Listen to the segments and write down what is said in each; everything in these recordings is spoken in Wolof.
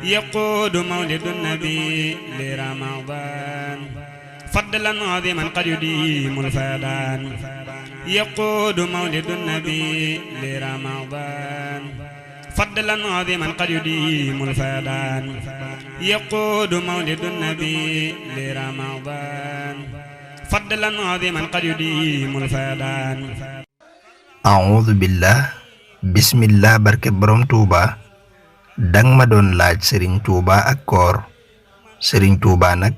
يقود مولد النبي لرمضان فضلا عظيما قد يديم الفيضان يقود مولد النبي لرمضان فضلا عظيما قد يديم الفيضان يقود مولد النبي لرمضان فضلا عظيما قد يديم الفيضان أعوذ بالله بسم الله barke borom Touba dang ma doon laaj Serigne Touba ak koor Serigne Touba nag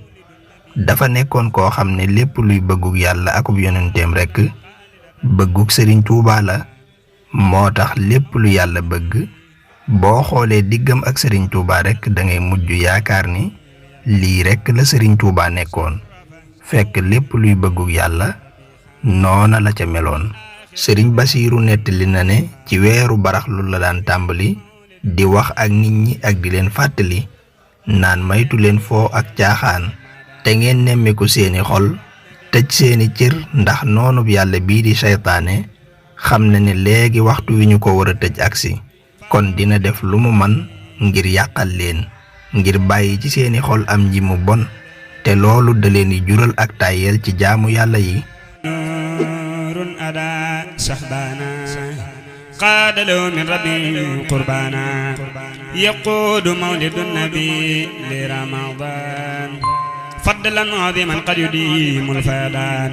dafa nekkoon koo xam ne lépp luy bëggug yàlla akub yonenteem rekk bëggug Serigne Touba la moo tax lépp lu yàlla bëgg boo xoolee diggam ak Serigne Touba rekk dangay mujj yaakaar ni lii rekk la Serigne Touba nekkoon fekk lépp luy bëggug yàlla noona la ca meloon. Serigne Basiiru nettali na ne ci weeru baraxlu la daan tàmbali di wax ak nit ñi ak di leen fàttali naan maytu leen foo ak caaxaan te ngeen nemmeeku seeni xol tëj seeni cër ndax noonub yàlla bii di seytaane xam na ne léegi waxtu wi ñu ko war a tëj agsi kon dina def lu mu man ngir yàqal leen ngir bàyyi ci seeni xol am nji mu bon te loolu da leen di jural ak tàyyeel ci jaamu yàlla yi. قاد له من ربي قربانا يقود مولد النبي لرمضان فضلا عظيما قد يديم الفيضان